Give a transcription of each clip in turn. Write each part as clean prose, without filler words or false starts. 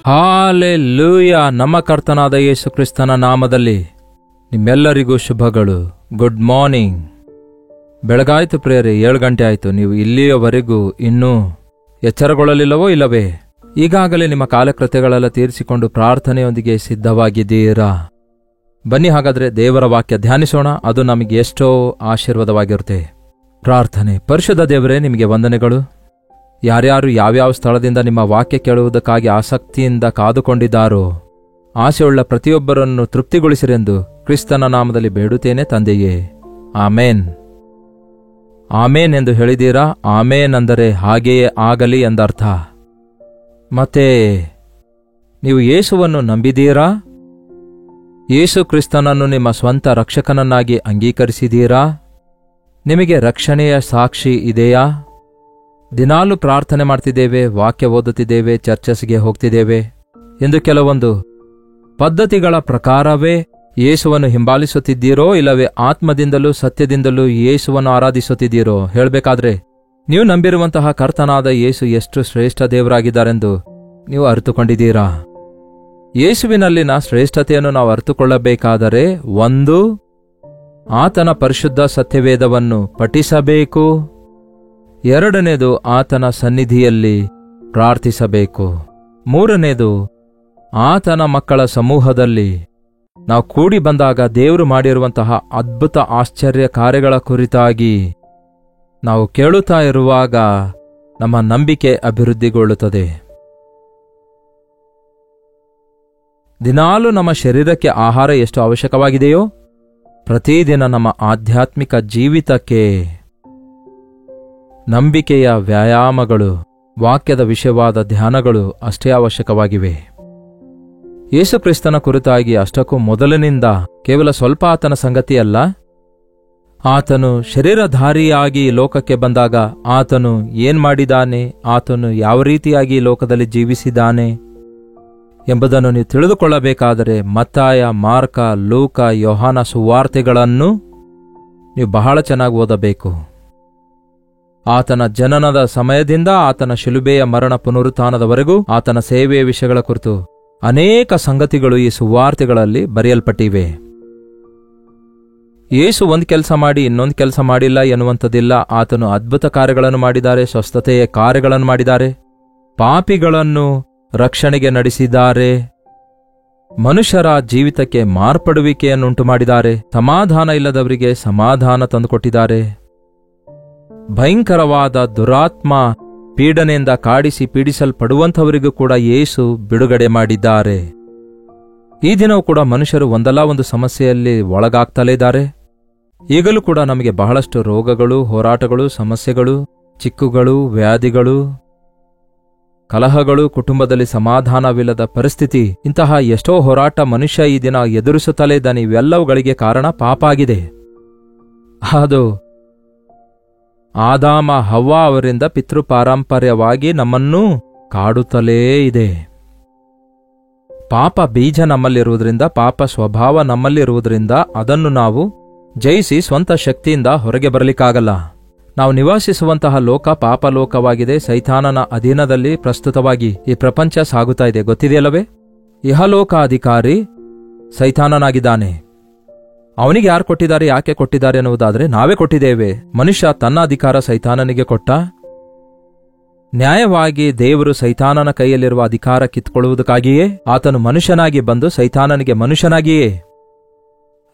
Hallelujah. ನಮ್ಮ ಕರ್ತನಾದ ಯೇಸು ಕ್ರಿಸ್ತನ ನಾಮದಲ್ಲಿ ನಿಮ್ಮೆಲ್ಲರಿಗೂ ಶುಭಗಳು. Good morning. ಬೆಳಗಾಯ್ತು ಪ್ರಿಯರೇ, 7 ಗಂಟೆ ಆಯಿತು. ನೀವು ಇಲ್ಲಿಯವರೆಗೂ ಇನ್ನೂ ಎಚ್ಚರಗೊಳ್ಳಲಿಲ್ಲವೋ ಇಲ್ಲವೇ? ಈಗಾಗಲೇ ನಿಮ್ಮ ಕಾಲಕೃತ್ಯಗಳೆಲ್ಲ ತೀರಿಸಿಕೊಂಡು ಪ್ರಾರ್ಥನೆಯೊಂದಿಗೆ ಸಿದ್ಧವಾಗಿದ್ದೀರಾ? ಬನ್ನಿ ಹಾಗಾದರೆ ದೇವರ ವಾಕ್ಯ ಧ್ಯಾನಿಸೋಣ. ಅದು ನಮಗೆ ಎಷ್ಟೋ ಆಶೀರ್ವಾದವಾಗಿರುತ್ತೆ. ಪ್ರಾರ್ಥನೆ. ಪರಿಶುದ್ಧ ದೇವರೇ, ನಿಮಗೆ ವಂದನೆಗಳು. ಯಾರ್ಯಾರು ಯಾವ್ಯಾವ ಸ್ಥಳದಿಂದ ನಿಮ್ಮ ವಾಕ್ಯ ಕೇಳುವುದಕ್ಕಾಗಿ ಆಸಕ್ತಿಯಿಂದ ಕಾದುಕೊಂಡಿದ್ದಾರೋ ಆಸೆಯುಳ್ಳ ಪ್ರತಿಯೊಬ್ಬರನ್ನು ತೃಪ್ತಿಗೊಳಿಸಿರೆಂದು ಕ್ರಿಸ್ತನ ನಾಮದಲ್ಲಿ ಬೇಡುತ್ತೇನೆ ತಂದೆಯೇ. ಆಮೇನ್. ಆಮೇನ್ ಎಂದು ಹೇಳಿದೀರಾ? ಆಮೇನ್ ಅಂದರೆ ಹಾಗೆಯೇ ಆಗಲಿ ಎಂದರ್ಥ. ಮತ್ತೆ ನೀವು ಯೇಸುವನ್ನು ನಂಬಿದೀರಾ? ಯೇಸು ಕ್ರಿಸ್ತನನ್ನು ನಿಮ್ಮ ಸ್ವಂತ ರಕ್ಷಕನನ್ನಾಗಿ ಅಂಗೀಕರಿಸಿದೀರಾ? ನಿಮಗೆ ರಕ್ಷಣೆಯ ಸಾಕ್ಷಿ ಇದೆಯಾ? ದಿನಾಲೂ ಪ್ರಾರ್ಥನೆ ಮಾಡ್ತಿದ್ದೇವೆ, ವಾಕ್ಯ ಓದುತ್ತಿದ್ದೇವೆ, ಚರ್ಚಸ್ಗೆ ಹೋಗ್ತಿದ್ದೇವೆ ಎಂದು ಕೆಲವೊಂದು ಪದ್ಧತಿಗಳ ಪ್ರಕಾರವೇ ಯೇಸುವನ್ನು ಹಿಂಬಾಲಿಸುತ್ತಿದ್ದೀರೋ, ಇಲ್ಲವೇ ಆತ್ಮದಿಂದಲೂ ಸತ್ಯದಿಂದಲೂ ಯೇಸುವನ್ನು ಆರಾಧಿಸುತ್ತಿದ್ದೀರೋ? ಹೇಳಬೇಕಾದ್ರೆ ನೀವು ನಂಬಿರುವಂತಹ ಕರ್ತನಾದ ಯೇಸು ಎಷ್ಟು ಶ್ರೇಷ್ಠ ದೇವರಾಗಿದ್ದಾರೆಂದು ನೀವು ಅರಿತುಕೊಂಡಿದ್ದೀರಾ? ಯೇಸುವಿನಲ್ಲಿನ ಶ್ರೇಷ್ಠತೆಯನ್ನು ನಾವು ಅರಿತುಕೊಳ್ಳಬೇಕಾದರೆ, 1, ಆತನ ಪರಿಶುದ್ಧ ಸತ್ಯವೇದವನ್ನು ಪಠಿಸಬೇಕು. 2ನೇದು, ಆತನ ಸನ್ನಿಧಿಯಲ್ಲಿ ಪ್ರಾರ್ಥಿಸಬೇಕು. 3ನೇದು, ಆತನ ಮಕ್ಕಳ ಸಮೂಹದಲ್ಲಿ ನಾವು ಕೂಡಿ ಬಂದಾಗ ದೇವರು ಮಾಡಿರುವಂತಹ ಅದ್ಭುತ ಆಶ್ಚರ್ಯ ಕಾರ್ಯಗಳ ಕುರಿತಾಗಿ ನಾವು ಕೇಳುತ್ತಾ ಇರುವಾಗ ನಮ್ಮ ನಂಬಿಕೆ ಅಭಿವೃದ್ಧಿಗೊಳ್ಳುತ್ತದೆ. ದಿನಾಲೂ ನಮ್ಮ ಶರೀರಕ್ಕೆ ಆಹಾರ ಎಷ್ಟು ಅವಶ್ಯಕವಾಗಿದೆಯೋ, ಪ್ರತಿದಿನ ನಮ್ಮ ಆಧ್ಯಾತ್ಮಿಕ ಜೀವಿತಕ್ಕೆ ನಂಬಿಕೆಯ ವ್ಯಾಯಾಮಗಳು, ವಾಕ್ಯದ ವಿಷಯವಾದ ಧ್ಯಾನಗಳು ಅಷ್ಟೇ ಅವಶ್ಯಕವಾಗಿವೆ. ಯೇಸುಕ್ರಿಸ್ತನ ಕುರಿತಾಗಿ ಅಷ್ಟಕ್ಕೂ ಮೊದಲಿನಿಂದ ಕೇವಲ ಸ್ವಲ್ಪ ಆತನ ಸಂಗತಿಯಲ್ಲ, ಆತನು ಶರೀರಧಾರಿಯಾಗಿ ಲೋಕಕ್ಕೆ ಬಂದಾಗ ಆತನು ಏನ್ ಮಾಡಿದಾನೆ, ಆತನು ಯಾವ ರೀತಿಯಾಗಿ ಲೋಕದಲ್ಲಿ ಜೀವಿಸಿದಾನೆ ಎಂಬುದನ್ನು ನೀವು ತಿಳಿದುಕೊಳ್ಳಬೇಕಾದರೆ ಮತ್ತಾಯ, ಮಾರ್ಕ, ಲೂಕ, ಯೋಹಾನ ಸುವಾರ್ತೆಗಳನ್ನು ನೀವು ಬಹಳ ಚೆನ್ನಾಗಿ ಓದಬೇಕು. ಆತನ ಜನನದ ಸಮಯದಿಂದ ಆತನ ಶಿಲುಬೆಯ ಮರಣ ಪುನರುತ್ಥಾನದವರೆಗೂ ಆತನ ಸೇವೆಯ ವಿಷಯಗಳ ಕುರಿತು ಅನೇಕ ಸಂಗತಿಗಳು ಈ ಸುವಾರ್ತೆಗಳಲ್ಲಿ ಬರೆಯಲ್ಪಟ್ಟಿವೆ. ಯೇಸು ಒಂದು ಕೆಲಸ ಮಾಡಿ ಇನ್ನೊಂದು ಕೆಲಸ ಮಾಡಿಲ್ಲ ಎನ್ನುವಂಥದ್ದಿಲ್ಲ. ಆತನು ಅದ್ಭುತ ಕಾರ್ಯಗಳನ್ನು ಮಾಡಿದ್ದಾರೆ, ಸ್ವಸ್ಥತೆಯ ಕಾರ್ಯಗಳನ್ನು ಮಾಡಿದ್ದಾರೆ, ಪಾಪಿಗಳನ್ನು ರಕ್ಷಣೆಗೆ ನಡೆಸಿದ್ದಾರೆ, ಮನುಷ್ಯರ ಜೀವಿತಕ್ಕೆ ಮಾರ್ಪಡುವಿಕೆಯನ್ನುಂಟು ಮಾಡಿದ್ದಾರೆ, ಸಮಾಧಾನ ಇಲ್ಲದವರಿಗೆ ಸಮಾಧಾನ ತಂದುಕೊಟ್ಟಿದ್ದಾರೆ, ಭಯಂಕರವಾದ ದುರಾತ್ಮ ಪೀಡನೆಯಿಂದ ಪೀಡಿಸಲ್ಪಡುವಂಥವರಿಗೂ ಕೂಡ ಯೇಸು ಬಿಡುಗಡೆ ಮಾಡಿದ್ದಾರೆ. ಈ ದಿನವೂ ಕೂಡ ಮನುಷ್ಯರು ಒಂದಲ್ಲ ಒಂದು ಸಮಸ್ಯೆಯಲ್ಲಿ ಒಳಗಾಗ್ತಲೇ ಇದ್ದಾರೆ. ಈಗಲೂ ಕೂಡ ನಮಗೆ ಬಹಳಷ್ಟು ರೋಗಗಳು, ಹೋರಾಟಗಳು, ಸಮಸ್ಯೆಗಳು, ಚಿಕ್ಕುಗಳು, ವ್ಯಾಧಿಗಳು, ಕಲಹಗಳು, ಕುಟುಂಬದಲ್ಲಿ ಸಮಾಧಾನವಿಲ್ಲದ ಪರಿಸ್ಥಿತಿ, ಇಂತಹ ಎಷ್ಟೋ ಹೋರಾಟ ಮನುಷ್ಯ ಈ ದಿನ ಎದುರಿಸುತ್ತಲೇ ಇದ್ದಾನೆ. ಇವೆಲ್ಲವುಗಳಿಗೆ ಕಾರಣ ಪಾಪ ಆಗಿದೆ. ಅದು ಆದಾಮ ಹವ್ವ ಅವರಿಂದ ಪಿತೃಪಾರಂಪರ್ಯವಾಗಿ ನಮ್ಮನ್ನು ಕಾಡುತ್ತಲೇ ಇದೆ. ಪಾಪ ಬೀಜ ನಮ್ಮಲ್ಲಿರುವುದರಿಂದ, ಪಾಪ ಸ್ವಭಾವ ನಮ್ಮಲ್ಲಿರುವುದರಿಂದ ಅದನ್ನು ನಾವು ಜಯಿಸಿ ಸ್ವಂತ ಶಕ್ತಿಯಿಂದ ಹೊರಗೆ ಬರಲಿಕ್ಕಾಗಲ್ಲ. ನಾವು ನಿವಾಸಿಸುವಂತಹ ಲೋಕ ಪಾಪಲೋಕವಾಗಿದೆ. ಸೈತಾನನ ಅಧೀನದಲ್ಲಿ ಪ್ರಸ್ತುತವಾಗಿ ಈ ಪ್ರಪಂಚ ಸಾಗುತ್ತಾ ಇದೆ, ಗೊತ್ತಿದೆಯಲ್ಲವೇ? ಇಹಲೋಕ ಅಧಿಕಾರಿ ಸೈತಾನನಾಗಿದ್ದಾನೆ. ಅವನಿಗೆ ಯಾರು ಕೊಟ್ಟಿದ್ದಾರೆ, ಯಾಕೆ ಕೊಟ್ಟಿದ್ದಾರೆ ಎನ್ನುವುದಾದರೆ ನಾವೇ ಕೊಟ್ಟಿದ್ದೇವೆ. ಮನುಷ್ಯ ತನ್ನ ಅಧಿಕಾರ ಸೈತಾನನಿಗೆ ಕೊಟ್ಟ. ನ್ಯಾಯವಾಗಿ ದೇವರು ಸೈತಾನನ ಕೈಯಲ್ಲಿರುವ ಅಧಿಕಾರ ಕಿತ್ತುಕೊಳ್ಳುವುದಕ್ಕಾಗಿಯೇ ಆತನು ಮನುಷ್ಯನಾಗಿ ಬಂದು ಸೈತಾನನಿಗೆ ಮನುಷ್ಯನಾಗಿಯೇ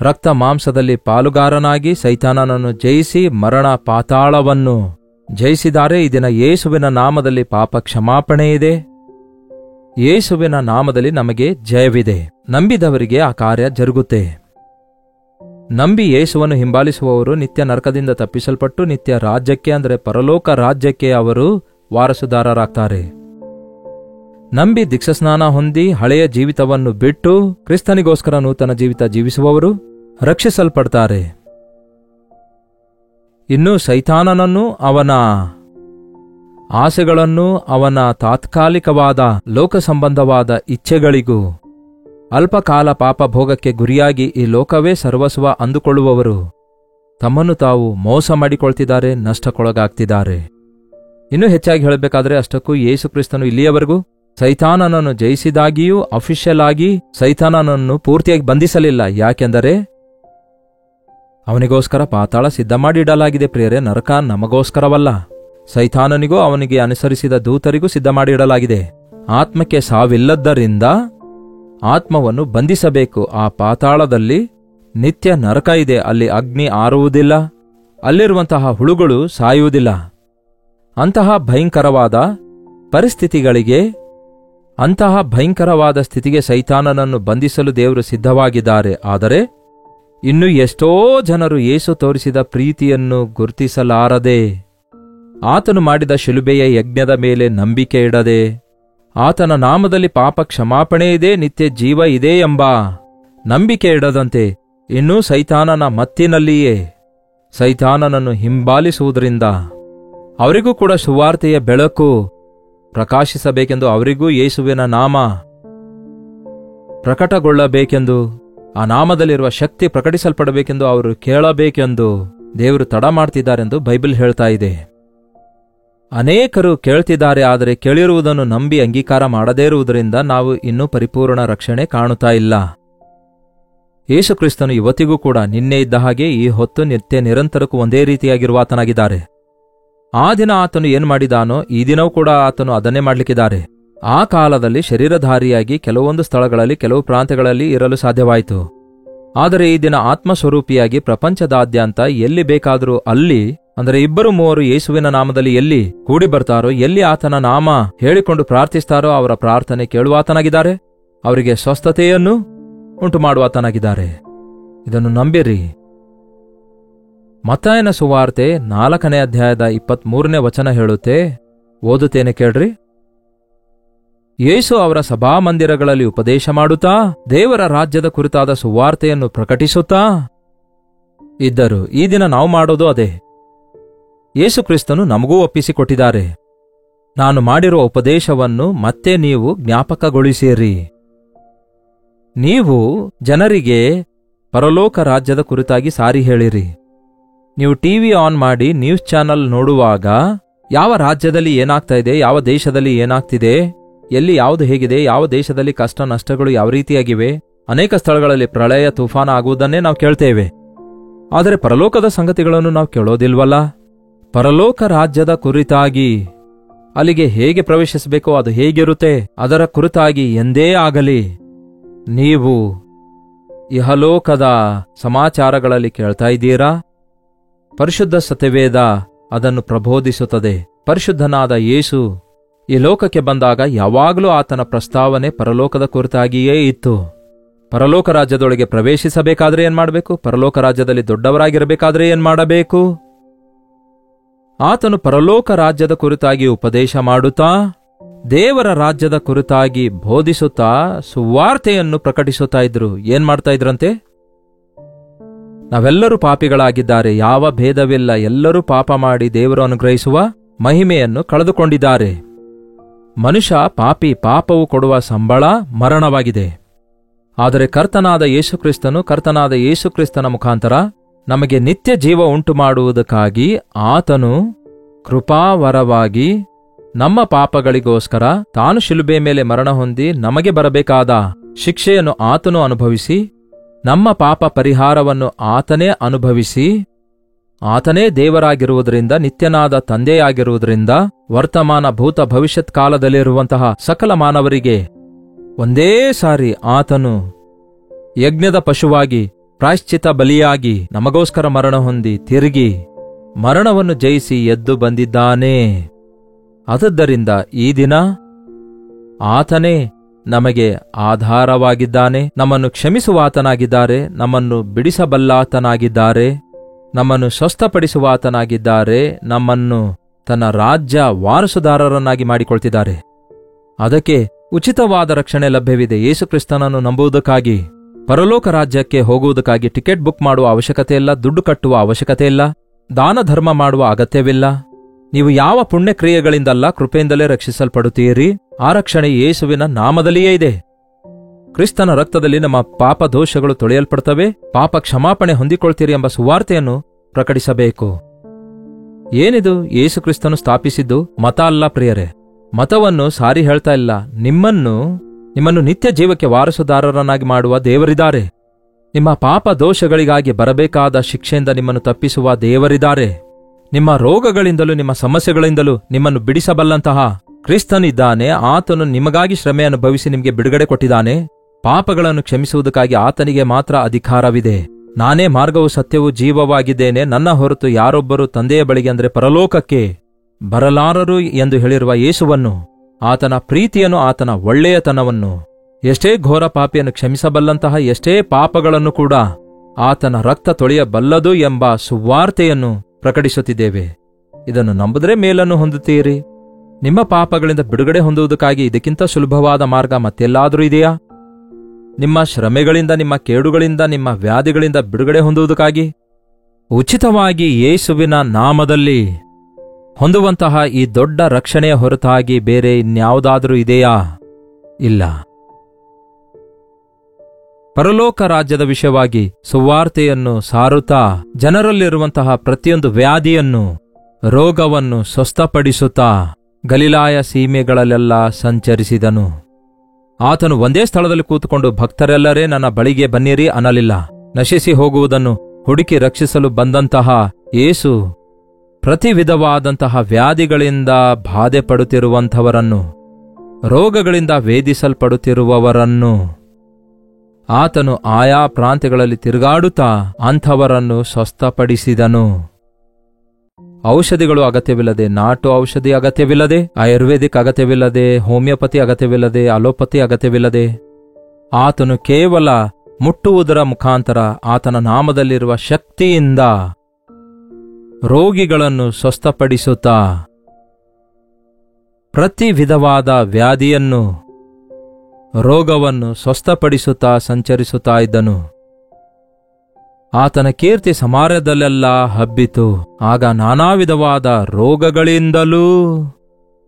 ರಕ್ತ ಮಾಂಸದಲ್ಲಿ ಪಾಲುಗಾರನಾಗಿ ಸೈತಾನನನ್ನು ಜಯಿಸಿ ಮರಣ ಪಾತಾಳವನ್ನು ಜಯಿಸಿದ್ದಾರೆ. ಈ ದಿನ ಯೇಸುವಿನ ನಾಮದಲ್ಲಿ ಪಾಪ ಕ್ಷಮಾಪಣೆ ಇದೆ. ಯೇಸುವಿನ ನಾಮದಲ್ಲಿ ನಮಗೆ ಜಯವಿದೆ. ನಂಬಿದವರಿಗೆ ಆ ಕಾರ್ಯ ಜರುಗುತ್ತೆ. ನಂಬಿ ಯೇಸುವನ್ನು ಹಿಂಬಾಲಿಸುವವರು ನಿತ್ಯ ನರಕದಿಂದ ತಪ್ಪಿಸಲ್ಪಟ್ಟು ನಿತ್ಯ ರಾಜ್ಯಕ್ಕೆ, ಅಂದರೆ ಪರಲೋಕ ರಾಜ್ಯಕ್ಕೆ ಅವರು ವಾರಸುದಾರರಾಗ್ತಾರೆ. ನಂಬಿ ದೀಕ್ಷಾಸ್ನಾನ ಹೊಂದಿ ಹಳೆಯ ಜೀವಿತವನ್ನು ಬಿಟ್ಟು ಕ್ರಿಸ್ತನಿಗೋಸ್ಕರ ನೂತನ ಜೀವಿತ ಜೀವಿಸುವವರು ರಕ್ಷಿಸಲ್ಪಡ್ತಾರೆ. ಇನ್ನು ಸೈತಾನನನ್ನು, ಅವನ ಆಸೆಗಳನ್ನು, ಅವನ ತಾತ್ಕಾಲಿಕವಾದ ಲೋಕ ಸಂಬಂಧವಾದ ಇಚ್ಛೆಗಳಿಗೂ ಅಲ್ಪಕಾಲ ಪಾಪ ಭೋಗಕ್ಕೆ ಗುರಿಯಾಗಿ ಈ ಲೋಕವೇ ಸರ್ವಸ್ವ ಅಂದುಕೊಳ್ಳುವವರು ತಮ್ಮನ್ನು ತಾವು ಮೋಸ ಮಾಡಿಕೊಳ್ತಿದ್ದಾರೆ, ನಷ್ಟಕ್ಕೊಳಗಾಗ್ತಿದ್ದಾರೆ. ಇನ್ನೂ ಹೆಚ್ಚಾಗಿ ಹೇಳಬೇಕಾದ್ರೆ ಅಷ್ಟಕ್ಕೂ ಯೇಸು ಕ್ರಿಸ್ತನು ಇಲ್ಲಿಯವರೆಗೂ ಸೈತಾನನನ್ನು ಜಯಿಸಿದಾಗಿಯೂ ಅಫಿಷಿಯಲ್ ಆಗಿ ಸೈತಾನನನ್ನು ಪೂರ್ತಿಯಾಗಿ ಬಂಧಿಸಲಿಲ್ಲ. ಯಾಕೆಂದರೆ ಅವನಿಗೋಸ್ಕರ ಪಾತಾಳ ಸಿದ್ಧ ಮಾಡಿಡಲಾಗಿದೆ ಪ್ರಿಯರೇ. ನರಕ ನಮಗೋಸ್ಕರವಲ್ಲ, ಸೈತಾನನಿಗೂ ಅವನಿಗೆ ಅನುಸರಿಸಿದ ದೂತರಿಗೂ ಸಿದ್ಧ ಮಾಡಿಡಲಾಗಿದೆ. ಆತ್ಮಕ್ಕೆ ಸಾವಿಲ್ಲದ್ದರಿಂದ ಆತ್ಮವನ್ನು ಬಂಧಿಸಬೇಕು. ಆ ಪಾತಾಳದಲ್ಲಿ ನಿತ್ಯ ನರಕ ಇದೆ. ಅಲ್ಲಿ ಅಗ್ನಿ ಆರುವುದಿಲ್ಲ, ಅಲ್ಲಿರುವಂತಹ ಹುಳುಗಳು ಸಾಯುವುದಿಲ್ಲ. ಅಂತಹ ಭಯಂಕರವಾದ ಪರಿಸ್ಥಿತಿಗಳಿಗೆ, ಅಂತಹ ಭಯಂಕರವಾದ ಸ್ಥಿತಿಗೆ ಸೈತಾನನನ್ನು ಬಂಧಿಸಲು ದೇವರು ಸಿದ್ಧವಾಗಿದ್ದಾರೆ. ಆದರೆ ಇನ್ನು ಎಷ್ಟೋ ಜನರು ಯೇಸು ತೋರಿಸಿದ ಪ್ರೀತಿಯನ್ನು ಗುರುತಿಸಲಾರದೆ, ಆತನು ಮಾಡಿದ ಶಿಲುಬೆಯ ಯಜ್ಞದ ಮೇಲೆ ನಂಬಿಕೆ ಇಡದೆ, ಆತನ ನಾಮದಲ್ಲಿ ಪಾಪ ಕ್ಷಮಾಪಣೆ ಇದೆ, ನಿತ್ಯ ಜೀವ ಇದೆ ಎಂಬ ನಂಬಿಕೆ ಇಡದಂತೆ ಇನ್ನೂ ಸೈತಾನನ ಮತ್ತಿನಲ್ಲಿಯೇ ಸೈತಾನನನ್ನು ಹಿಂಬಾಲಿಸುವುದರಿಂದ ಅವರಿಗೂ ಕೂಡ ಸುವಾರ್ತೆಯ ಬೆಳಕು ಪ್ರಕಾಶಿಸಬೇಕೆಂದು, ಅವರಿಗೂ ಯೇಸುವಿನ ನಾಮ ಪ್ರಕಟಗೊಳ್ಳಬೇಕೆಂದು, ಆ ನಾಮದಲ್ಲಿರುವ ಶಕ್ತಿ ಪ್ರಕಟಿಸಲ್ಪಡಬೇಕೆಂದು ಅವರು ಕೇಳಬೇಕೆಂದು ದೇವರು ತಡ ಮಾಡ್ತಿದ್ದಾರೆಂದು ಬೈಬಲ್ ಹೇಳ್ತಾ ಇದೆ. ಅನೇಕರು ಕೇಳ್ತಿದ್ದಾರೆ, ಆದರೆ ಕೇಳಿರುವುದನ್ನು ನಂಬಿ ಅಂಗೀಕಾರ ಮಾಡದೇ ಇರುವುದರಿಂದ ನಾವು ಇನ್ನೂ ಪರಿಪೂರ್ಣ ರಕ್ಷಣೆ ಕಾಣುತ್ತಾ ಇಲ್ಲ. ಯೇಸು ಕ್ರಿಸ್ತನು ಇವತ್ತಿಗೂ ಕೂಡ ನಿನ್ನೆ ಇದ್ದ ಹಾಗೆ ಈ ಹೊತ್ತು ನಿತ್ಯ ನಿರಂತರಕ್ಕೂ ಒಂದೇ ರೀತಿಯಾಗಿರುವ ಆತನಾಗಿದ್ದಾರೆ. ಆ ದಿನ ಆತನು ಏನ್ ಮಾಡಿದಾನೋ ಈ ದಿನವೂ ಕೂಡ ಆತನು ಅದನ್ನೇ ಮಾಡಲಿಕ್ಕಿದ್ದಾರೆ. ಆ ಕಾಲದಲ್ಲಿ ಶರೀರಧಾರಿಯಾಗಿ ಕೆಲವೊಂದು ಸ್ಥಳಗಳಲ್ಲಿ, ಕೆಲವು ಪ್ರಾಂತ್ಯಗಳಲ್ಲಿ ಇರಲು ಸಾಧ್ಯವಾಯಿತು. ಆದರೆ ಈ ದಿನ ಆತ್ಮಸ್ವರೂಪಿಯಾಗಿ ಪ್ರಪಂಚದಾದ್ಯಂತ ಎಲ್ಲಿ ಬೇಕಾದರೂ ಅಲ್ಲಿ, ಅಂದರೆ 2-3 ಯೇಸುವಿನ ನಾಮದಲ್ಲಿ ಎಲ್ಲಿ ಕೂಡಿ ಬರ್ತಾರೋ, ಎಲ್ಲಿ ಆತನ ನಾಮ ಹೇಳಿಕೊಂಡು ಪ್ರಾರ್ಥಿಸ್ತಾರೋ ಅವರ ಪ್ರಾರ್ಥನೆ ಕೇಳುವಾತನಾಗಿದ್ದಾರೆ, ಅವರಿಗೆ ಸ್ವಸ್ಥತೆಯನ್ನು ಉಂಟು ಮಾಡುವಾತನಾಗಿದ್ದಾರೆ. ಇದನ್ನು ನಂಬಿರಿ. ಮತ್ತಾಯನ ಸುವಾರ್ತೆ 4ನೇ ಅಧ್ಯಾಯದ 23ನೇ ವಚನ ಹೇಳುತ್ತೆ, ಓದುತ್ತೇನೆ ಕೇಳ್ರಿ. ಯೇಸು ಅವರ ಸಭಾಮಂದಿರಗಳಲ್ಲಿ ಉಪದೇಶ ಮಾಡುತ್ತಾ ದೇವರ ರಾಜ್ಯದ ಕುರಿತಾದ ಸುವಾರ್ತೆಯನ್ನು ಪ್ರಕಟಿಸುತ್ತಾ ಇದ್ದರು. ಈ ದಿನ ನಾವು ಮಾಡೋದು ಅದೇ. ಯೇಸು ಕ್ರಿಸ್ತನು ನಮಗೂ ಒಪ್ಪಿಸಿಕೊಟ್ಟಿದ್ದಾರೆ. ನಾನು ಮಾಡಿರುವ ಉಪದೇಶವನ್ನು ಮತ್ತೆ ನೀವು ಜ್ಞಾಪಕಗೊಳಿಸಿರಿ. ನೀವು ಜನರಿಗೆ ಪರಲೋಕ ರಾಜ್ಯದ ಕುರಿತಾಗಿ ಸಾರಿ ಹೇಳಿರಿ. ನೀವು ಟಿವಿ ಆನ್ ಮಾಡಿ ನ್ಯೂಸ್ ಚಾನಲ್ ನೋಡುವಾಗ ಯಾವ ರಾಜ್ಯದಲ್ಲಿ ಏನಾಗ್ತಾ ಇದೆ, ಯಾವ ದೇಶದಲ್ಲಿ ಏನಾಗ್ತಿದೆ, ಎಲ್ಲಿ ಯಾವುದು ಹೇಗಿದೆ, ಯಾವ ದೇಶದಲ್ಲಿ ಕಷ್ಟ ನಷ್ಟಗಳು ಯಾವ ರೀತಿಯಾಗಿವೆ, ಅನೇಕ ಸ್ಥಳಗಳಲ್ಲಿ ಪ್ರಳಯ ತುಫಾನ ಆಗುವುದನ್ನೇ ನಾವು ಕೇಳ್ತೇವೆ. ಆದರೆ ಪರಲೋಕದ ಸಂಗತಿಗಳನ್ನು ನಾವು ಕೇಳೋದಿಲ್ವಲ್ಲ. ಪರಲೋಕ ರಾಜ್ಯದ ಕುರಿತಾಗಿ, ಅಲ್ಲಿಗೆ ಹೇಗೆ ಪ್ರವೇಶಿಸಬೇಕೋ ಅದು ಹೇಗಿರುತ್ತೆ ಅದರ ಕುರಿತಾಗಿ ಎಂದೇ ಆಗಲಿ ನೀವು ಇಹಲೋಕದ ಸಮಾಚಾರಗಳಲ್ಲಿ ಕೇಳ್ತಾ ಇದ್ದೀರಾ? ಪರಿಶುದ್ಧ ಸತ್ಯವೇದ ಅದನ್ನು ಪ್ರಬೋಧಿಸುತ್ತದೆ. ಪರಿಶುದ್ಧನಾದ ಯೇಸು ಈ ಲೋಕಕ್ಕೆ ಬಂದಾಗ ಯಾವಾಗಲೂ ಆತನ ಪ್ರಸ್ತಾವನೆ ಪರಲೋಕದ ಕುರಿತಾಗಿಯೇ ಇತ್ತು. ಪರಲೋಕ ರಾಜ್ಯದೊಳಗೆ ಪ್ರವೇಶಿಸಬೇಕಾದ್ರೆ ಏನ್ ಮಾಡಬೇಕು, ಪರಲೋಕ ರಾಜ್ಯದಲ್ಲಿ ದೊಡ್ಡವರಾಗಿರಬೇಕಾದ್ರೆ ಏನ್ ಮಾಡಬೇಕು. ಆತನು ಪರಲೋಕ ರಾಜ್ಯದ ಕುರಿತಾಗಿ ಉಪದೇಶ ಮಾಡುತ್ತಾ, ದೇವರ ರಾಜ್ಯದ ಕುರಿತಾಗಿ ಬೋಧಿಸುತ್ತಾ ಸುವಾರ್ತೆಯನ್ನು ಪ್ರಕಟಿಸುತ್ತಾ ಇದ್ರು. ಏನ್ ಮಾಡ್ತಾ ಇದ್ರಂತೆ? ನಾವೆಲ್ಲರೂ ಪಾಪಿಗಳಾಗಿದ್ದಾರೆ, ಯಾವ ಭೇದವಿಲ್ಲ, ಎಲ್ಲರೂ ಪಾಪ ಮಾಡಿ ದೇವರು ಅನುಗ್ರಹಿಸುವ ಮಹಿಮೆಯನ್ನು ಕಳೆದುಕೊಂಡಿದ್ದಾರೆ. ಮನುಷ್ಯ ಪಾಪಿ, ಪಾಪವು ಕೊಡುವ ಸಂಬಳ ಮರಣವಾಗಿದೆ. ಆದರೆ ಕರ್ತನಾದ ಯೇಸುಕ್ರಿಸ್ತನ ಮುಖಾಂತರ ನಮಗೆ ನಿತ್ಯ ಜೀವ ಉಂಟು ಮಾಡುವುದಕ್ಕಾಗಿ ಆತನು ಕೃಪಾವರವಾಗಿ ನಮ್ಮ ಪಾಪಗಳಿಗೋಸ್ಕರ ತಾನು ಶಿಲುಬೆ ಮೇಲೆ ಮರಣ ಹೊಂದಿ ನಮಗೆ ಬರಬೇಕಾದ ಶಿಕ್ಷೆಯನ್ನು ಆತನು ಅನುಭವಿಸಿ, ನಮ್ಮ ಪಾಪ ಪರಿಹಾರವನ್ನು ಆತನೇ ಅನುಭವಿಸಿ, ಆತನೇ ದೇವರಾಗಿರುವುದರಿಂದ, ನಿತ್ಯನಾದ ತಂದೆಯಾಗಿರುವುದರಿಂದ, ವರ್ತಮಾನ ಭೂತ ಭವಿಷ್ಯತ್ ಕಾಲದಲ್ಲಿರುವಂತಹ ಸಕಲ ಮಾನವರಿಗೆ ಒಂದೇ ಸಾರಿ ಆತನು ಯಜ್ಞದ ಪಶುವಾಗಿ, ಪ್ರಾಯಶ್ಚಿತ ಬಲಿಯಾಗಿ ನಮಗೋಸ್ಕರ ಮರಣ ಹೊಂದಿ ತಿರುಗಿ ಮರಣವನ್ನು ಜಯಿಸಿ ಎದ್ದು ಬಂದಿದ್ದಾನೆ. ಆದದ್ದರಿಂದ ಈ ದಿನ ಆತನೇ ನಮಗೆ ಆಧಾರವಾಗಿದ್ದಾನೆ. ನಮ್ಮನ್ನು ಕ್ಷಮಿಸುವಾತನಾಗಿದ್ದಾರೆ, ನಮ್ಮನ್ನು ಬಿಡಿಸಬಲ್ಲಾತನಾಗಿದ್ದಾರೆ, ನಮ್ಮನ್ನು ಸ್ವಸ್ಥಪಡಿಸುವಾತನಾಗಿದ್ದಾರೆ, ನಮ್ಮನ್ನು ತನ್ನ ರಾಜ್ಯ ವಾರಸುದಾರರನ್ನಾಗಿ ಮಾಡಿಕೊಳ್ತಿದ್ದಾರೆ. ಅದಕ್ಕೆ ಉಚಿತವಾದ ರಕ್ಷಣೆ ಲಭ್ಯವಿದೆ. ಯೇಸುಕ್ರಿಸ್ತನನ್ನು ನಂಬುವುದಕ್ಕಾಗಿ, ಪರಲೋಕ ರಾಜ್ಯಕ್ಕೆ ಹೋಗುವುದಕ್ಕಾಗಿ ಟಿಕೆಟ್ ಬುಕ್ ಮಾಡುವ ಅವಶ್ಯಕತೆಯಿಲ್ಲ, ದುಡ್ಡು ಕಟ್ಟುವ ಅವಶ್ಯಕತೆಯಿಲ್ಲ, ದಾನ ಧರ್ಮ ಮಾಡುವ ಅಗತ್ಯವಿಲ್ಲ. ನೀವು ಯಾವ ಪುಣ್ಯಕ್ರಿಯೆಗಳಿಂದಲ್ಲ, ಕೃಪೆಯಿಂದಲೇ ರಕ್ಷಿಸಲ್ಪಡುತ್ತೀರಿ. ಆ ರಕ್ಷಣೆ ಯೇಸುವಿನ ನಾಮದಲ್ಲಿಯೇ ಇದೆ. ಕ್ರಿಸ್ತನ ರಕ್ತದಲ್ಲಿ ನಮ್ಮ ಪಾಪ ದೋಷಗಳು ತೊಳೆಯಲ್ಪಡುತ್ತವೆ, ಪಾಪ ಕ್ಷಮಾಪಣೆ ಹೊಂದಿಕೊಳ್ತೀರಿ ಎಂಬ ಸುವಾರ್ತೆಯನ್ನು ಪ್ರಕಟಿಸಬೇಕು. ಏನಿದು? ಯೇಸುಕ್ರಿಸ್ತನು ಸ್ಥಾಪಿಸಿದ್ದು ಮತ ಅಲ್ಲ ಪ್ರಿಯರೇ. ಮತವನ್ನು ಸಾರಿ ಹೇಳ್ತಾ ಇಲ್ಲ. ನಿಮ್ಮನ್ನು ನಿತ್ಯ ಜೀವಕ್ಕೆ ವಾರಸುದಾರರನ್ನಾಗಿ ಮಾಡುವ ದೇವರಿದ್ದಾರೆ. ನಿಮ್ಮ ಪಾಪ ದೋಷಗಳಿಗಾಗಿ ಬರಬೇಕಾದ ಶಿಕ್ಷೆಯಿಂದ ನಿಮ್ಮನ್ನು ತಪ್ಪಿಸುವ ದೇವರಿದ್ದಾರೆ. ನಿಮ್ಮ ರೋಗಗಳಿಂದಲೂ ನಿಮ್ಮ ಸಮಸ್ಯೆಗಳಿಂದಲೂ ನಿಮ್ಮನ್ನು ಬಿಡಿಸಬಲ್ಲಂತಹ ಕ್ರಿಸ್ತನಿದ್ದಾನೆ. ಆತನು ನಿಮಗಾಗಿ ಶ್ರಮೆ ಅನುಭವಿಸಿ ನಿಮಗೆ ಬಿಡುಗಡೆ ಕೊಟ್ಟಿದ್ದಾನೆ. ಪಾಪಗಳನ್ನು ಕ್ಷಮಿಸುವುದಕ್ಕಾಗಿ ಆತನಿಗೆ ಮಾತ್ರ ಅಧಿಕಾರವಿದೆ. ನಾನೇ ಮಾರ್ಗವೂ ಸತ್ಯವೂ ಜೀವವಾಗಿದ್ದೇನೆ, ನನ್ನ ಹೊರತು ಯಾರೊಬ್ಬರು ತಂದೆಯ ಬಳಿಗೆ ಅಂದರೆ ಪರಲೋಕಕ್ಕೆ ಬರಲಾರರು ಎಂದು ಹೇಳಿರುವ ಯೇಸುವನ್ನು, ಆತನ ಪ್ರೀತಿಯನ್ನು, ಆತನ ಒಳ್ಳೆಯತನವನ್ನು, ಎಷ್ಟೇ ಘೋರ ಪಾಪಿಯನ್ನು ಕ್ಷಮಿಸಬಲ್ಲಂತಹ ಎಷ್ಟೇ ಪಾಪಗಳನ್ನು ಕೂಡ ಆತನ ರಕ್ತ ತೊಳೆಯಬಲ್ಲದು ಎಂಬ ಸುವಾರ್ತೆಯನ್ನು ಪ್ರಕಟಿಸುತ್ತಿದ್ದೇವೆ. ಇದನ್ನು ನಂಬಿದ್ರೆ ಮೇಲನ್ನು ಹೊಂದುತ್ತೀರಿ. ನಿಮ್ಮ ಪಾಪಗಳಿಂದ ಬಿಡುಗಡೆ ಹೊಂದುವುದಕ್ಕಾಗಿ ಇದಕ್ಕಿಂತ ಸುಲಭವಾದ ಮಾರ್ಗ ಮತ್ತೆಲ್ಲಾದರೂ ಇದೆಯಾ? ನಿಮ್ಮ ಶ್ರಮೆಗಳಿಂದ, ನಿಮ್ಮ ಕೇಡುಗಳಿಂದ, ನಿಮ್ಮ ವ್ಯಾಧಿಗಳಿಂದ ಬಿಡುಗಡೆ ಹೊಂದುವುದಕ್ಕಾಗಿ ಉಚಿತವಾಗಿ ಯೇಸುವಿನ ನಾಮದಲ್ಲಿ ಹೊಂದುವಂತಹ ಈ ದೊಡ್ಡ ರಕ್ಷಣೆಯ ಹೊರತಾಗಿ ಬೇರೆ ಇನ್ಯಾವುದಾದರೂ ಇದೆಯಾ? ಇಲ್ಲ. ಪರಲೋಕ ರಾಜ್ಯದ ವಿಷಯವಾಗಿ ಸುವಾರ್ತೆಯನ್ನು ಸಾರುತ್ತಾ ಜನರಲ್ಲಿರುವಂತಹ ಪ್ರತಿಯೊಂದು ವ್ಯಾಧಿಯನ್ನು, ರೋಗವನ್ನು ಸ್ವಸ್ಥಪಡಿಸುತ್ತಾ ಗಲಿಲಾಯ ಸೀಮೆಗಳಲ್ಲೆಲ್ಲ ಸಂಚರಿಸಿದನು. ಆತನು ಒಂದೇ ಸ್ಥಳದಲ್ಲಿ ಕೂತುಕೊಂಡು ಭಕ್ತರೆಲ್ಲರೇ ನನ್ನ ಬಳಿಗೆ ಬನ್ನಿರಿ ಅನ್ನಲಿಲ್ಲ. ನಶಿಸಿ ಹೋಗುವುದನ್ನು ಹುಡುಕಿ ರಕ್ಷಿಸಲು ಬಂದಂತಹ ಯೇಸು ಪ್ರತಿ ವಿಧವಾದಂತಹ ವ್ಯಾಧಿಗಳಿಂದ ಬಾಧೆಪಡುತ್ತಿರುವಂಥವರನ್ನು, ರೋಗಗಳಿಂದ ವೇಧಿಸಲ್ಪಡುತ್ತಿರುವವರನ್ನು ಆತನು ಆಯಾ ಪ್ರಾಂತ್ಯಗಳಲ್ಲಿ ತಿರುಗಾಡುತ್ತಾ ಅಂಥವರನ್ನು ಸ್ವಸ್ಥಪಡಿಸಿದನು. ಔಷಧಿಗಳು ಅಗತ್ಯವಿಲ್ಲದೆ, ನಾಟು ಔಷಧಿ ಅಗತ್ಯವಿಲ್ಲದೆ, ಆಯುರ್ವೇದಿಕ್ ಅಗತ್ಯವಿಲ್ಲದೆ, ಹೋಮಿಯೋಪತಿ ಅಗತ್ಯವಿಲ್ಲದೆ, ಅಲೋಪತಿ ಅಗತ್ಯವಿಲ್ಲದೆ, ಆತನು ಕೇವಲ ಮುಟ್ಟುವುದರ ಮುಖಾಂತರ ಆತನ ನಾಮದಲ್ಲಿರುವ ಶಕ್ತಿಯಿಂದ ರೋಗಿಗಳನ್ನು ಸ್ವಸ್ಥಪಡಿಸುತ್ತಾ ಪ್ರತಿ ವಿಧವಾದ ವ್ಯಾಧಿಯನ್ನು, ರೋಗವನ್ನು ಸ್ವಸ್ಥಪಡಿಸುತ್ತಾ ಸಂಚರಿಸುತ್ತಾ ಇದ್ದನು. ಆತನ ಕೀರ್ತಿ ಸಮಾರ್ಯದಲ್ಲೆಲ್ಲ ಹಬ್ಬಿತು. ಆಗ ನಾನಾ ವಿಧವಾದ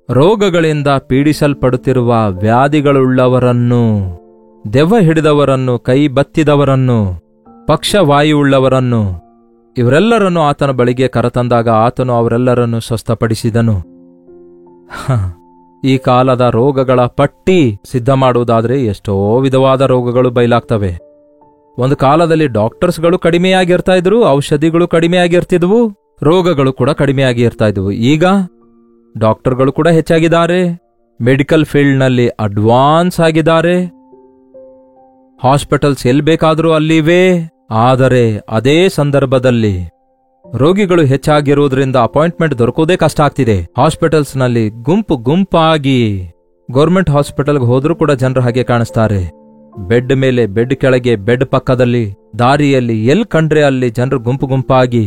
ರೋಗಗಳಿಂದ ಪೀಡಿಸಲ್ಪಡುತ್ತಿರುವ ವ್ಯಾಧಿಗಳುಳ್ಳವರನ್ನು, ದೆವ್ವ ಹಿಡಿದವರನ್ನು, ಕೈ ಬತ್ತಿದವರನ್ನು, ಪಕ್ಷವಾಯುವುಳ್ಳವರನ್ನು, ಇವರೆಲ್ಲರನ್ನು ಆತನ ಬಳಿಗೆ ಕರೆತಂದಾಗ ಆತನು ಅವರೆಲ್ಲರನ್ನು ಸ್ವಸ್ಥಪಡಿಸಿದನು. ಈ ಕಾಲದ ರೋಗಗಳ ಪಟ್ಟಿ ಸಿದ್ಧ ಮಾಡುವುದಾದರೆ ಎಷ್ಟೋ ವಿಧವಾದ ರೋಗಗಳು ಬಯಲಾಗ್ತವೆ. ಒಂದು ಕಾಲದಲ್ಲಿ ಡಾಕ್ಟರ್ಸ್ಗಳು ಕಡಿಮೆಯಾಗಿರ್ತಾ ಇದ್ರು, ಔಷಧಿಗಳು ಕಡಿಮೆಯಾಗಿರ್ತಿದ್ವು, ರೋಗಗಳು ಕೂಡ ಕಡಿಮೆಯಾಗಿರ್ತಾ ಇದ್ವು. ಈಗ ಡಾಕ್ಟರ್ಗಳು ಕೂಡ ಹೆಚ್ಚಾಗಿದ್ದಾರೆ, ಮೆಡಿಕಲ್ ಫೀಲ್ಡ್ನಲ್ಲಿ ಅಡ್ವಾನ್ಸ್ ಆಗಿದ್ದಾರೆ, ಹಾಸ್ಪಿಟಲ್ಸ್ ಎಲ್ಲಿ ಬೇಕಾದರೂ ಅಲ್ಲಿವೆ. ಆದರೆ ಅದೇ ಸಂದರ್ಭದಲ್ಲಿ ರೋಗಿಗಳು ಹೆಚ್ಚಾಗಿರುವುದರಿಂದ ಅಪಾಯಿಂಟ್ಮೆಂಟ್ ದೊರಕುವುದೇ ಕಷ್ಟ ಆಗ್ತಿದೆ. ಹಾಸ್ಪಿಟಲ್ಸ್ನಲ್ಲಿ ಗುಂಪಾಗಿ ಗೌರ್ಮೆಂಟ್ ಹಾಸ್ಪಿಟಲ್ಗೆ ಹೋದ್ರೂ ಕೂಡ ಜನರು ಹಾಗೆ ಕಾಣಿಸ್ತಾರೆ. ಬೆಡ್ ಮೇಲೆ, ಬೆಡ್ ಕೆಳಗೆ, ಬೆಡ್ ಪಕ್ಕದಲ್ಲಿ, ದಾರಿಯಲ್ಲಿ ಎಲ್ಲಿ ಕಂಡ್ರೆ ಅಲ್ಲಿ ಜನರು ಗುಂಪಾಗಿ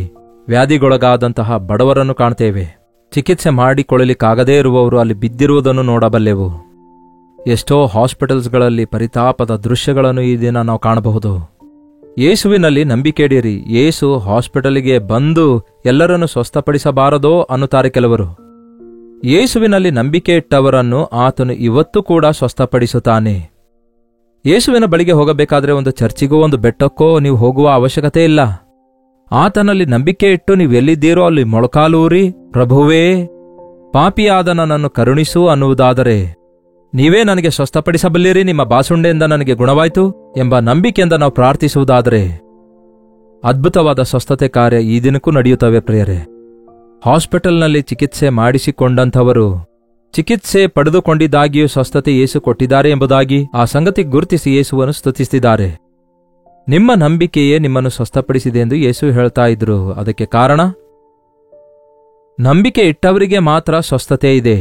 ವ್ಯಾಧಿಗೊಳಗಾದಂತಹ ಬಡವರನ್ನು ಕಾಣ್ತೇವೆ. ಚಿಕಿತ್ಸೆ ಮಾಡಿಕೊಳ್ಳಲಿಕ್ಕಾಗದೇ ಇರುವವರು ಅಲ್ಲಿ ಬಿದ್ದಿರುವುದನ್ನು ನೋಡಬಲ್ಲೆವು. ಎಷ್ಟೋ ಹಾಸ್ಪಿಟಲ್ಸ್ಗಳಲ್ಲಿ ಪರಿತಾಪದ ದೃಶ್ಯಗಳನ್ನು ಈ ದಿನ ನಾವು ಕಾಣಬಹುದು. ಯೇಸುವಿನಲ್ಲಿ ನಂಬಿಕೆ ಇಡಿರಿ. ಯೇಸು ಹಾಸ್ಪಿಟಲಿಗೆ ಬಂದು ಎಲ್ಲರನ್ನು ಸ್ವಸ್ಥಪಡಿಸಬಾರದೋ ಅನ್ನುತ್ತಾರೆ ಕೆಲವರು. ಯೇಸುವಿನಲ್ಲಿ ನಂಬಿಕೆ ಇಟ್ಟವರನ್ನು ಆತನು ಇವತ್ತು ಕೂಡ ಸ್ವಸ್ಥಪಡಿಸುತ್ತಾನೆ. ಯೇಸುವಿನ ಬಳಿಗೆ ಹೋಗಬೇಕಾದ್ರೆ ಒಂದು ಚರ್ಚಿಗೋ ಒಂದು ಬೆಟ್ಟಕ್ಕೋ ನೀವು ಹೋಗುವ ಅವಶ್ಯಕತೆ ಇಲ್ಲ. ಆತನಲ್ಲಿ ನಂಬಿಕೆ ಇಟ್ಟು ನೀವು ಎಲ್ಲಿದ್ದೀರೋ ಅಲ್ಲಿ ಮೊಳಕಾಲೂರಿ, ಪ್ರಭುವೇ ಪಾಪಿಯಾದ ನನ್ನನ್ನು ಕರುಣಿಸು ಅನ್ನುವುದಾದರೆ, ನೀವೇ ನನಗೆ ಸ್ವಸ್ಥಪಡಿಸಬಲ್ಲಿರಿ, ನಿಮ್ಮ ಬಾಸುಂಡೆಯಿಂದ ನನಗೆ ಗುಣವಾಯಿತು ಎಂಬ ನಂಬಿಕೆಯಿಂದ ನಾವು ಪ್ರಾರ್ಥಿಸುವುದಾದರೆ ಅದ್ಭುತವಾದ ಸ್ವಸ್ಥತೆ ಕಾರ್ಯ ಈ ದಿನಕ್ಕೂ ನಡೆಯುತ್ತವೆ ಪ್ರಿಯರೇ. ಹಾಸ್ಪಿಟಲ್ನಲ್ಲಿ ಚಿಕಿತ್ಸೆ ಮಾಡಿಸಿಕೊಂಡಂಥವರು ಚಿಕಿತ್ಸೆ ಪಡೆದುಕೊಂಡಿದ್ದಾಗಿಯೂ ಸ್ವಸ್ಥತೆ ಯೇಸು ಕೊಟ್ಟಿದ್ದಾರೆ ಎಂಬುದಾಗಿ ಆ ಸಂಗತಿ ಗುರುತಿಸಿ ಯೇಸುವನ್ನು ಸ್ತುತಿಸಿದ್ದಾರೆ. ನಿಮ್ಮ ನಂಬಿಕೆಯೇ ನಿಮ್ಮನ್ನು ಸ್ವಸ್ಥಪಡಿಸಿದೆ ಎಂದು ಯೇಸು ಹೇಳ್ತಾ ಇದ್ರು. ಅದಕ್ಕೆ ಕಾರಣ, ನಂಬಿಕೆ ಇಟ್ಟವರಿಗೆ ಮಾತ್ರ ಸ್ವಸ್ಥತೆ ಇದೆ.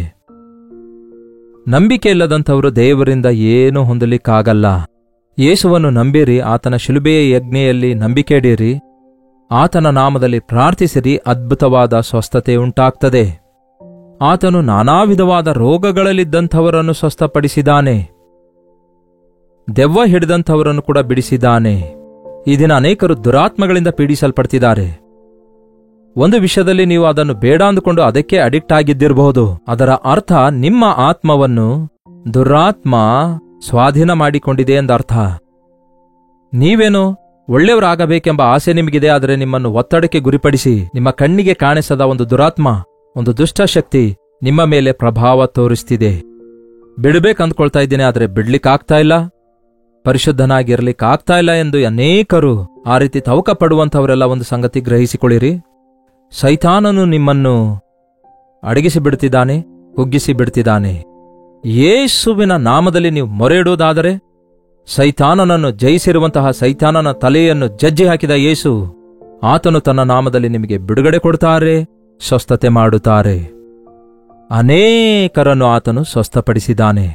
ನಂಬಿಕೆ ಇಲ್ಲದಂಥವರು ದೇವರಿಂದ ಏನೂ ಹೊಂದಲಿಕ್ಕಾಗಲ್ಲ. ಯೇಸುವನ್ನು ನಂಬಿರಿ, ಆತನ ಶಿಲುಬೆಯ ಯಜ್ಞೆಯಲ್ಲಿ ನಂಬಿಕೆ ಇಡಿರಿ, ಆತನ ನಾಮದಲ್ಲಿ ಪ್ರಾರ್ಥಿಸಿರಿ, ಅದ್ಭುತವಾದ ಸ್ವಸ್ಥತೆ ಉಂಟಾಗ್ತದೆ. ಆತನು ನಾನಾ ವಿಧವಾದ ರೋಗಗಳಲ್ಲಿದ್ದಂಥವರನ್ನು ಸ್ವಸ್ಥಪಡಿಸಿದ್ದಾನೆ, ದೆವ್ವ ಹಿಡಿದಂಥವರನ್ನು ಕೂಡ ಬಿಡಿಸಿದ್ದಾನೆ. ಈ ದಿನ ಅನೇಕರು ದುರಾತ್ಮಗಳಿಂದ ಪೀಡಿಸಲ್ಪಡ್ತಿದ್ದಾರೆ. ಒಂದು ವಿಷಯದಲ್ಲಿ ನೀವು ಅದನ್ನು ಬೇಡ ಅಂದುಕೊಂಡು ಅದಕ್ಕೆ ಅಡಿಕ್ಟ್ ಆಗಿದ್ದಿರಬಹುದು. ಅದರ ಅರ್ಥ ನಿಮ್ಮ ಆತ್ಮವನ್ನು ದುರಾತ್ಮ ಸ್ವಾಧೀನ ಮಾಡಿಕೊಂಡಿದೆ ಎಂದರ್ಥ. ನೀವೇನು ಒಳ್ಳೆಯವರಾಗಬೇಕೆಂಬ ಆಸೆ ನಿಮಗಿದೆ, ಆದರೆ ನಿಮ್ಮನ್ನು ಒತ್ತಡಕ್ಕೆ ಗುರಿಪಡಿಸಿ ನಿಮ್ಮ ಕಣ್ಣಿಗೆ ಕಾಣಿಸದ ಒಂದು ದುರಾತ್ಮ, ಒಂದು ದುಷ್ಟಶಕ್ತಿ ನಿಮ್ಮ ಮೇಲೆ ಪ್ರಭಾವ ತೋರಿಸ್ತಿದೆ. ಬಿಡಬೇಕಂದ್ಕೊಳ್ತಾ ಇದ್ದೀನಿ, ಆದರೆ ಬಿಡ್ಲಿಕ್ಕಾಗ್ತಾ ಇಲ್ಲ, ಪರಿಶುದ್ಧನಾಗಿರ್ಲಿಕ್ಕಾಗ್ತಾ ಇಲ್ಲ ಎಂದು ಅನೇಕರು ಆ ರೀತಿ ತವಕ ಪಡುವಂಥವರೆಲ್ಲ ಒಂದು ಸಂಗತಿ ಗ್ರಹಿಸಿಕೊಳ್ಳಿರಿ. ಸೈತಾನನು ನಿಮ್ಮನ್ನು ಅಡಗಿಸಿ ಬಿಡ್ತಿದ್ದಾನೆ, ಕುಗ್ಗಿಸಿ ಬಿಡ್ತಿದ್ದಾನೆ. ಯೇಸುವಿನ ನಾಮದಲ್ಲಿ ನೀವು ಮೊರೆ ಇಡುವುದಾದರೆ ಸೈತಾನನನ್ನು ಜಯಿಸಿರುವಂತಹ ಸೈತಾನನ ತಲೆಯನ್ನು ಜಜ್ಜಿ ಹಾಕಿದ ಯೇಸು, ಆತನು ತನ್ನ ನಾಮದಲ್ಲಿ ನಿಮಗೆ ಬಿಡುಗಡೆ ಕೊಡುತ್ತಾರೆ, ಸ್ವಸ್ಥತೆ ಮಾಡುತ್ತಾರೆ. ಅನೇಕರನ್ನು ಆತನು ಸ್ವಸ್ಥಪಡಿಸಿದ್ದಾನೆ.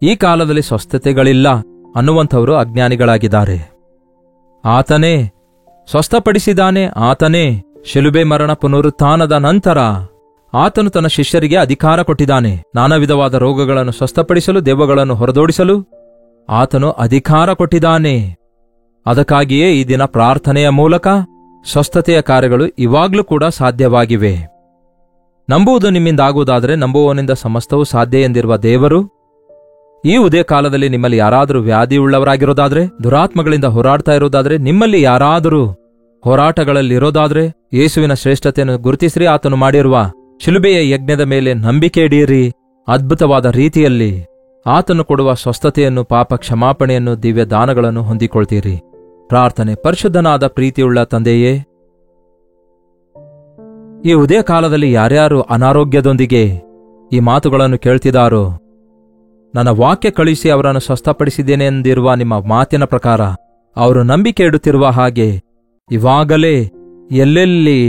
ಈ ಕಾಲದಲ್ಲಿ ಸ್ವಸ್ಥತೆಗಳಿಲ್ಲ ಅನ್ನುವಂಥವರು ಅಜ್ಞಾನಿಗಳಾಗಿದ್ದಾರೆ. ಆತನೇ ಸ್ವಸ್ಥಪಡಿಸಿದ್ದಾನೆ. ಆತನೇ ಶಿಲುಬೆ ಮರಣ ಪುನರುತ್ಥಾನದ ನಂತರ ಆತನು ತನ್ನ ಶಿಷ್ಯರಿಗೆ ಅಧಿಕಾರ ಕೊಟ್ಟಿದ್ದಾನೆ. ನಾನಾ ವಿಧವಾದ ರೋಗಗಳನ್ನು ಸ್ವಸ್ಥಪಡಿಸಲು, ದೆವ್ವಗಳನ್ನು ಹೊರದೋಡಿಸಲು ಆತನು ಅಧಿಕಾರ ಕೊಟ್ಟಿದ್ದಾನೆ. ಅದಕ್ಕಾಗಿಯೇ ಈ ದಿನ ಪ್ರಾರ್ಥನೆಯ ಮೂಲಕ ಸ್ವಸ್ಥತೆಯ ಕಾರ್ಯಗಳು ಇವಾಗ್ಲೂ ಕೂಡ ಸಾಧ್ಯವಾಗಿವೆ. ನಂಬುವುದು ನಿಮ್ಮಿಂದಾಗುವುದಾದರೆ ನಂಬುವವನಿಂದ ಸಮಸ್ತವೂ ಸಾಧ್ಯ ಎಂದಿರುವ ದೇವರು, ಈ ಉದಯ ಕಾಲದಲ್ಲಿ ನಿಮ್ಮಲ್ಲಿ ಯಾರಾದರೂ ವ್ಯಾಧಿಯುಳ್ಳವರಾಗಿರೋದಾದ್ರೆ, ದುರಾತ್ಮಗಳಿಂದ ಹೋರಾಡ್ತಾ ಇರೋದಾದ್ರೆ, ನಿಮ್ಮಲ್ಲಿ ಯಾರಾದರೂ ಹೋರಾಟಗಳಲ್ಲಿರೋದಾದ್ರೆ, ಯೇಸುವಿನ ಶ್ರೇಷ್ಠತೆಯನ್ನು ಗುರುತಿಸಿರಿ. ಆತನು ಮಾಡಿರುವ ಶಿಲುಬೆಯ ಯಜ್ಞದ ಮೇಲೆ ನಂಬಿಕೆ ಇಡಿಯಿರಿ. ಅದ್ಭುತವಾದ ರೀತಿಯಲ್ಲಿ ಆತನು ಕೊಡುವ ಸ್ವಸ್ಥತೆಯನ್ನು, ಪಾಪ ಕ್ಷಮಾಪಣೆಯನ್ನು, ದಿವ್ಯ ದಾನಗಳನ್ನು ಹೊಂದಿಕೊಳ್ತೀರಿ. ಪ್ರಾರ್ಥನೆ. ಪರಿಶುದ್ಧನಾದ ಪ್ರೀತಿಯುಳ್ಳ ತಂದೆಯೇ, ಈ ಉದಯ ಕಾಲದಲ್ಲಿ ಯಾರ್ಯಾರು ಅನಾರೋಗ್ಯದೊಂದಿಗೆ ಈ ಮಾತುಗಳನ್ನು ಕೇಳ್ತಿದ್ದಾರೋ, ನನ್ನ ವಾಕ್ಯ ಕಳುಹಿಸಿ ಅವರನ್ನು ಸ್ವಸ್ಥಪಡಿಸಿದ್ದೇನೆ ಎಂದಿರುವ ನಿಮ್ಮ ಮಾತಿನ ಪ್ರಕಾರ ಅವರು ನಂಬಿಕೆ ಇಡುತ್ತಿರುವ ಹಾಗೆ ಇವಾಗಲೇ ಎಲ್ಲೆಲ್ಲಿ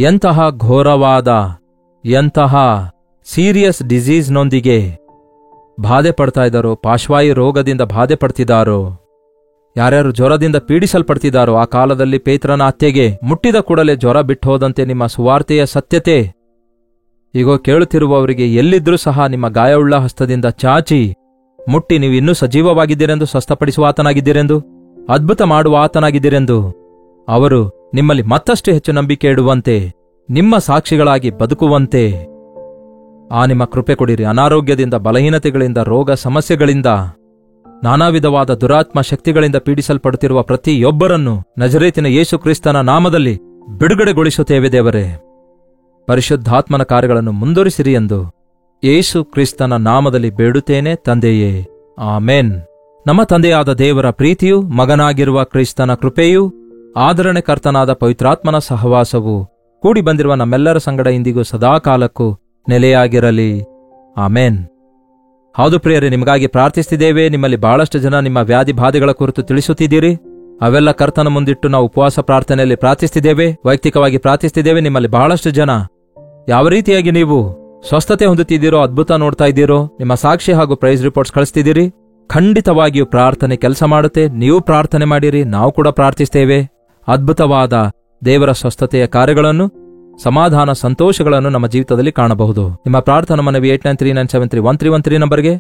ಎಂತಹ ಘೋರವಾದ, ಎಂತಹ ಸೀರಿಯಸ್ ಡಿಸೀಸ್ನೊಂದಿಗೆ ಬಾಧೆ ಪಡ್ತಾ ಇದ್ದಾರೋ, ಪಾರ್ಶ್ವಾಯು ರೋಗದಿಂದ ಬಾಧೆ ಪಡ್ತಿದ್ದಾರೋ, ಯಾರ್ಯಾರು ಜ್ವರದಿಂದ ಪೀಡಿಸಲ್ಪಡ್ತಿದ್ದಾರೋ, ಆ ಕಾಲದಲ್ಲಿ ಪೇತ್ರನ ಅತ್ತೆಗೆ ಮುಟ್ಟಿದ ಕೂಡಲೇ ಜ್ವರ ಬಿಟ್ಟು ಹೋದಂತೆ ನಿಮ್ಮ ಸುವಾರ್ತೆಯ ಸತ್ಯತೆ ಈಗೋ ಕೇಳುತ್ತಿರುವವರಿಗೆ ಎಲ್ಲಿದ್ರೂ ಸಹ ನಿಮ್ಮ ಗಾಯವುಳ್ಳ ಹಸ್ತದಿಂದ ಚಾಚಿ ಮುಟ್ಟಿ ನೀವು ಇನ್ನೂ ಸಜೀವವಾಗಿದ್ದೀರೆಂದು, ಸ್ವಸ್ಥಪಡಿಸುವ ಆತನಾಗಿದ್ದೀರೆಂದು, ಅದ್ಭುತ ಮಾಡುವ ಆತನಾಗಿದ್ದೀರೆಂದು ಅವರು ನಿಮ್ಮಲ್ಲಿ ಮತ್ತಷ್ಟು ಹೆಚ್ಚು ನಂಬಿಕೆ ಇಡುವಂತೆ, ನಿಮ್ಮ ಸಾಕ್ಷಿಗಳಾಗಿ ಬದುಕುವಂತೆ ಆ ನಿಮ್ಮ ಕೃಪೆ ಕೊಡಿರಿ. ಅನಾರೋಗ್ಯದಿಂದ, ಬಲಹೀನತೆಗಳಿಂದ, ರೋಗ ಸಮಸ್ಯೆಗಳಿಂದ, ನಾನಾ ವಿಧವಾದ ದುರಾತ್ಮ ಶಕ್ತಿಗಳಿಂದ ಪೀಡಿಸಲ್ಪಡುತ್ತಿರುವ ಪ್ರತಿಯೊಬ್ಬರನ್ನು ನಜರೇತಿನ ಯೇಸು ಕ್ರಿಸ್ತನ ನಾಮದಲ್ಲಿ ಬಿಡುಗಡೆಗೊಳಿಸುತ್ತೇವೆ ದೇವರೇ. ಪರಿಶುದ್ಧಾತ್ಮನ ಕಾರ್ಯಗಳನ್ನು ಮುಂದುವರಿಸಿರಿ ಎಂದು ಯೇಸು ಕ್ರಿಸ್ತನ ನಾಮದಲ್ಲಿ ಬೇಡುತ್ತೇನೆ ತಂದೆಯೇ, ಆಮೆನ್. ನಮ್ಮ ತಂದೆಯಾದ ದೇವರ ಪ್ರೀತಿಯು, ಮಗನಾಗಿರುವ ಕ್ರಿಸ್ತನ ಕೃಪೆಯೂ, ಆದರಣೆಕರ್ತನಾದ ಪವಿತ್ರಾತ್ಮನ ಸಹವಾಸವು ಕೂಡಿ ಬಂದಿರುವ ನಮ್ಮೆಲ್ಲರ ಸಂಗಡ ಇಂದಿಗೂ ಸದಾಕಾಲಕ್ಕೂ ನೆಲೆಯಾಗಿರಲಿ. ಆಮೆನ್. ಹೌದು ಪ್ರಿಯರೇ, ನಿಮಗಾಗಿ ಪ್ರಾರ್ಥಿಸುತ್ತಿದ್ದೇವೆ. ನಿಮ್ಮಲ್ಲಿ ಬಹಳಷ್ಟು ಜನ ನಿಮ್ಮ ವ್ಯಾಧಿ ಬಾಧೆಗಳ ಕುರಿತು ತಿಳಿಸುತ್ತಿದ್ದೀರಿ. ಅವೆಲ್ಲ ಕರ್ತನ ಮುಂದಿಟ್ಟು ನಾವು ಉಪವಾಸ ಪ್ರಾರ್ಥನೆಯಲ್ಲಿ ಪ್ರಾರ್ಥಿಸುತ್ತಿದ್ದೇವೆ, ವೈಯಕ್ತಿಕವಾಗಿ ಪ್ರಾರ್ಥಿಸುತ್ತಿದ್ದೇವೆ. ನಿಮ್ಮಲ್ಲಿ ಬಹಳಷ್ಟು ಜನ ಯಾವ ರೀತಿಯಾಗಿ ನೀವು ಸ್ವಸ್ಥತೆ ಹೊಂದುತ್ತಿದ್ದೀರೋ, ಅದ್ಭುತ ನೋಡ್ತಾ ಇದ್ದೀರೋ, ನಿಮ್ಮ ಸಾಕ್ಷಿ ಹಾಗೂ ಪ್ರೈಸ್ ರಿಪೋರ್ಟ್ಸ್ ಕಳಿಸ್ತಿದ್ದೀರಿ. ಖಂಡಿತವಾಗಿಯೂ ಪ್ರಾರ್ಥನೆ ಕೆಲಸ ಮಾಡುತ್ತೆ. ನೀವು ಪ್ರಾರ್ಥನೆ ಮಾಡಿರಿ, ನಾವು ಕೂಡ ಪ್ರಾರ್ಥಿಸ್ತೇವೆ. ಅದ್ಭುತವಾದ ದೇವರ ಸ್ವಸ್ಥತೆಯ ಕಾರ್ಯಗಳನ್ನು, ಸಮಾಧಾನ, ಸಂತೋಷಗಳನ್ನು ನಮ್ಮ ಜೀವಿತದಲ್ಲಿ ಕಾಣಬಹುದು. ನಿಮ್ಮ ಪ್ರಾರ್ಥನಾ ಮನವಿ 8939731313 ನಂಬರ್ಗೆ,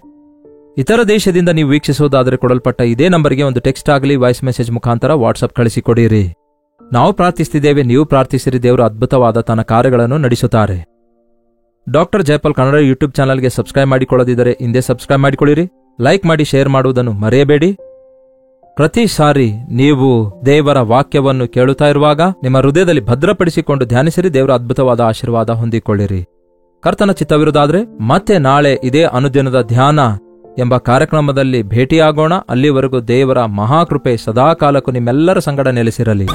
ಇತರ ದೇಶದಿಂದ ನೀವು ವೀಕ್ಷಿಸುವುದಾದರೆ ಕೊಡಲ್ಪಟ್ಟ ಇದೇ ನಂಬರ್ಗೆ ಒಂದು ಟೆಕ್ಸ್ಟ್ ಆಗಲಿ, ವಾಯ್ಸ್ ಮೆಸೇಜ್ ಮುಖಾಂತರ ವಾಟ್ಸಪ್ ಕಳಿಸಿಕೊಡಿರಿ. ನಾವು ಪ್ರಾರ್ಥಿಸುತ್ತಿದ್ದೇವೆ, ನೀವು ಪ್ರಾರ್ಥಿಸಿರಿ. ದೇವರು ಅದ್ಭುತವಾದ ತನ್ನ ಕಾರ್ಯಗಳನ್ನು ನಡೆಸುತ್ತಾರೆ. ಡಾಕ್ಟರ್ ಜಯಪಾಲ್ ಕನ್ನಡ ಯೂಟ್ಯೂಬ್ ಚಾನಲ್ಗೆ ಸಬ್ಸ್ಕ್ರೈಬ್ ಮಾಡಿಕೊಳ್ಳದಿದ್ದರೆ ಹಿಂದೆ ಸಬ್ಸ್ಕ್ರೈಬ್ ಮಾಡಿಕೊಳ್ಳಿರಿ. ಲೈಕ್ ಮಾಡಿ, ಶೇರ್ ಮಾಡುವುದನ್ನು ಮರೆಯಬೇಡಿ. ಪ್ರತಿ ಸಾರಿ ನೀವು ದೇವರ ವಾಕ್ಯವನ್ನು ಕೇಳುತ್ತಾ ಇರುವಾಗ ನಿಮ್ಮ ಹೃದಯದಲ್ಲಿ ಭದ್ರಪಡಿಸಿಕೊಂಡು ಧ್ಯಾನಿಸಿರಿ. ದೇವರ ಅದ್ಭುತವಾದ ಆಶೀರ್ವಾದ ಹೊಂದಿಕೊಳ್ಳಿರಿ. ಕರ್ತನ ಚಿತ್ತವಿರುವುದಾದರೆ ಮತ್ತೆ ನಾಳೆ ಇದೇ ಅನುದಿನದ ಧ್ಯಾನ ಎಂಬ ಕಾರ್ಯಕ್ರಮದಲ್ಲಿ ಭೇಟಿಯಾಗೋಣ. ಅಲ್ಲಿವರೆಗೂ ದೇವರ ಮಹಾಕೃಪೆ ಸದಾಕಾಲಕ್ಕೂ ನಿಮ್ಮೆಲ್ಲರ ಸಂಗಡ ನೆಲೆಸಿರಲಿ.